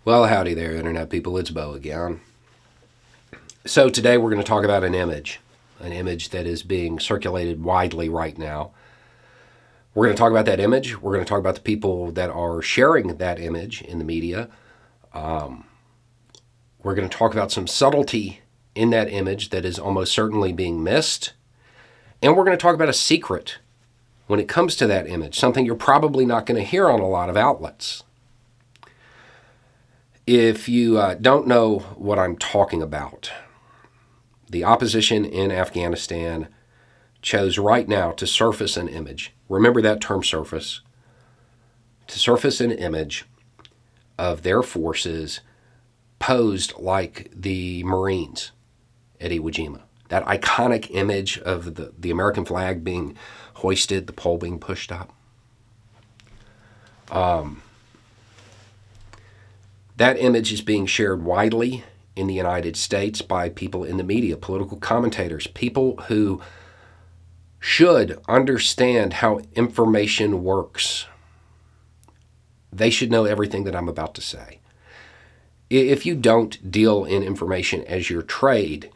Well, howdy there, Internet people. It's Bo again. So today we're going to talk about an image that is being circulated widely right now. We're going to talk about that image. We're going to talk about the people that are sharing that image in the media. We're going to talk about some subtlety in that image that is almost certainly being missed. And we're going to talk about a secret when it comes to that image, something you're probably not going to hear on a lot of outlets. If you don't know what I'm talking about, the opposition in Afghanistan chose right now to surface an image. Remember that term, surface. To surface an image of their forces posed like the Marines at Iwo Jima. That iconic image of the American flag being hoisted, the pole being pushed up. That image is being shared widely in the United States by people in the media, political commentators, people who should understand how information works. They should know everything that I'm about to say. If you don't deal in information as your trade,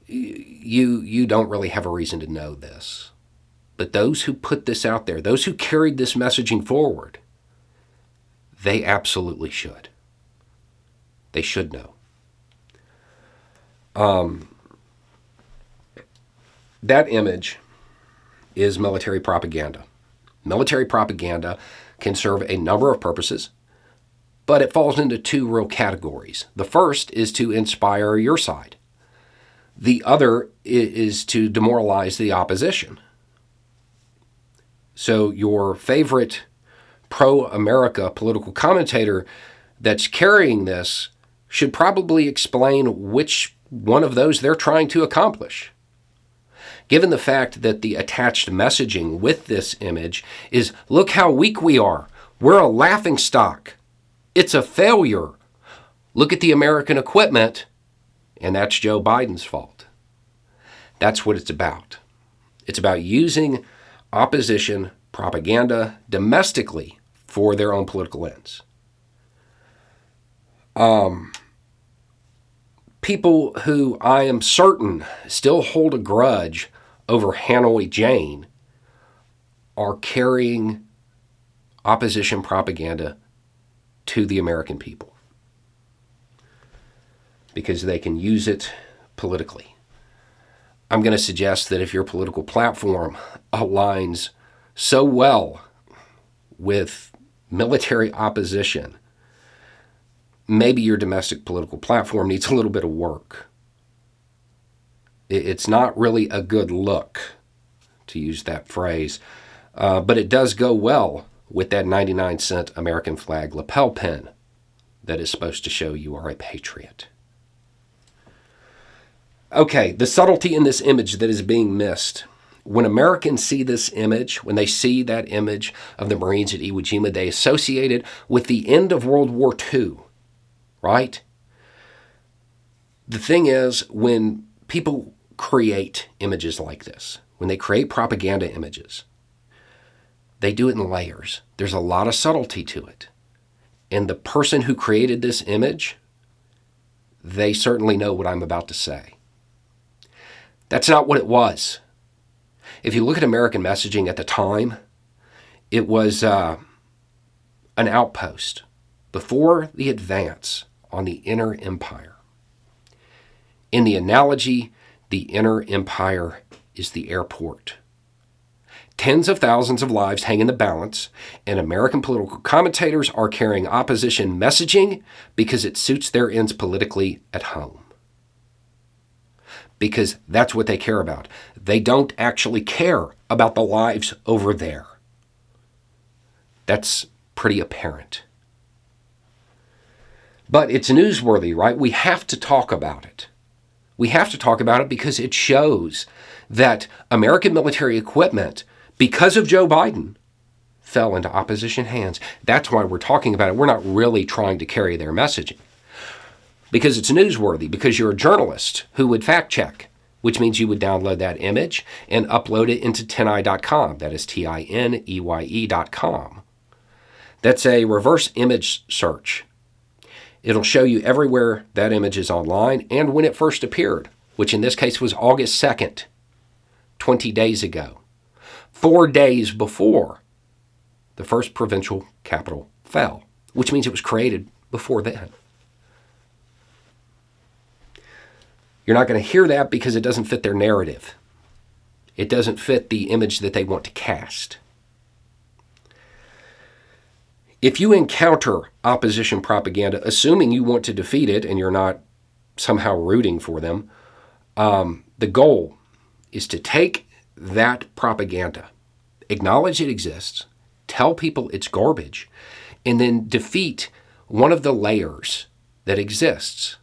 you don't really have a reason to know this. But those who put this out there, those who carried this messaging forward, they absolutely should. They should know. That image is military propaganda. Military propaganda can serve a number of purposes, but it falls into two real categories. The first is to inspire your side. The other is to demoralize the opposition. So your favorite pro-America political commentator that's carrying this should probably explain which one of those they're trying to accomplish. Given the fact that the attached messaging with this image is, look how weak we are. We're a laughingstock. It's a failure. Look at the American equipment, and that's Joe Biden's fault. That's what it's about. It's about using opposition propaganda domestically for their own political ends. People who I am certain still hold a grudge over Hanoi Jane are carrying opposition propaganda to the American people because they can use it politically. I'm going to suggest that if your political platform aligns so well with military opposition, maybe your domestic political platform needs a little bit of work. It's not really a good look, to use that phrase, but it does go well with that 99-cent American flag lapel pin that is supposed to show you are a patriot. Okay, the subtlety in this image that is being missed. When Americans see this image, when they see that image of the Marines at Iwo Jima, they associate it with the end of World War II. Right? The thing is, when people create images like this, when they create propaganda images, they do it in layers. There's a lot of subtlety to it. And the person who created this image, they certainly know what I'm about to say. That's not what it was. If you look at American messaging at the time, it was an outpost before the advance on the inner empire. In the analogy, the inner empire is the airport. Tens of thousands of lives hang in the balance, and American political commentators are carrying opposition messaging because it suits their ends politically at home. Because that's what they care about. They don't actually care about the lives over there. That's pretty apparent. But it's newsworthy, right? We have to talk about it. We have to talk about it because it shows that American military equipment, because of Joe Biden, fell into opposition hands. That's why we're talking about it. We're not really trying to carry their messaging. Because it's newsworthy, because you're a journalist who would fact check, which means you would download that image and upload it into tineye.com. That is tineye.com. That's a reverse image search. It'll show you everywhere that image is online and when it first appeared, which in this case was August 2nd, 20 days ago, 4 days before the first provincial capital fell, which means it was created before then. You're not going to hear that because it doesn't fit their narrative. It doesn't fit the image that they want to cast. If you encounter opposition propaganda, assuming you want to defeat it and you're not somehow rooting for them, the goal is to take that propaganda, acknowledge it exists, tell people it's garbage, and then defeat one of the layers that exists.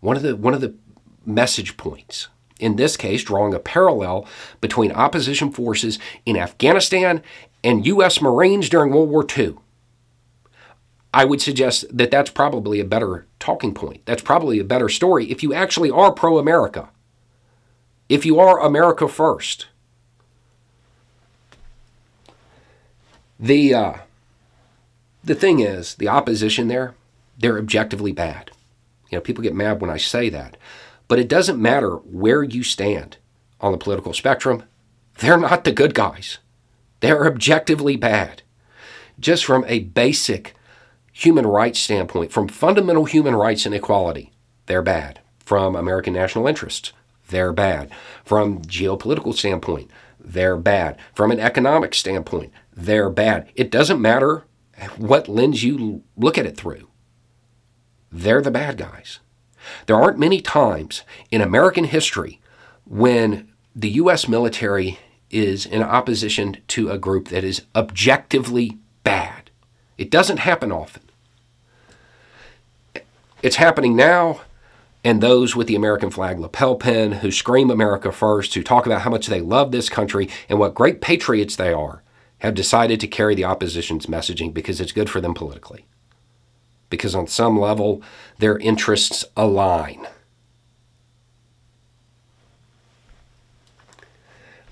One of the message points. In this case, drawing a parallel between opposition forces in Afghanistan and U.S. Marines during World War II. I would suggest that that's probably a better talking point. That's probably a better story if you actually are pro-America. If you are America first. The thing is, the opposition there, they're objectively bad. People get mad when I say that. But it doesn't matter where you stand on the political spectrum. They're not the good guys. They're objectively bad. Just from a basic human rights standpoint, from fundamental human rights and equality, they're bad. From American national interests, they're bad. From geopolitical standpoint, they're bad. From an economic standpoint, they're bad. It doesn't matter what lens you look at it through. They're the bad guys. There aren't many times in American history when the U.S. military is in opposition to a group that is objectively bad. It doesn't happen often. It's happening now, and those with the American flag lapel pin who scream America first, who talk about how much they love this country and what great patriots they are, have decided to carry the opposition's messaging because it's good for them politically. Because on some level, their interests align.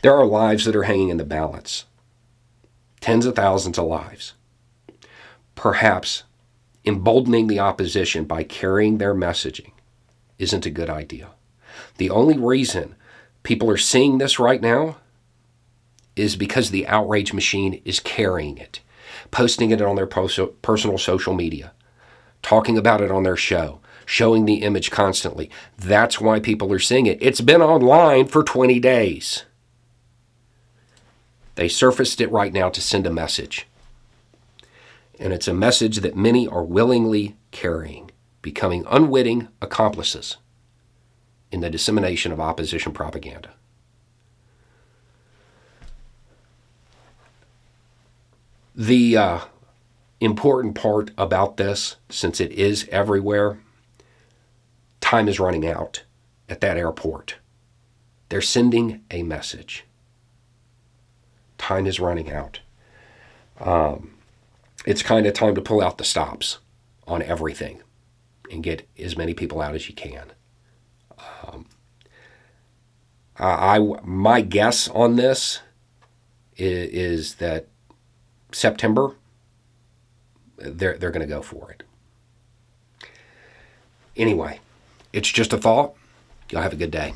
There are lives that are hanging in the balance. Tens of thousands of lives. Perhaps emboldening the opposition by carrying their messaging isn't a good idea. The only reason people are seeing this right now is because the outrage machine is carrying it, posting it on their personal social media, talking about it on their show, showing the image constantly. That's why people are seeing it. It's been online for 20 days. They surfaced it right now to send a message. And it's a message that many are willingly carrying, becoming unwitting accomplices in the dissemination of opposition propaganda. The important part about this, since it is everywhere, time is running out at that airport. They're sending a message. Time is running out. It's kind of time to pull out the stops on everything and get as many people out as you can. My guess on this is that September, they're going to go for it. Anyway, it's just a thought. Y'all have a good day.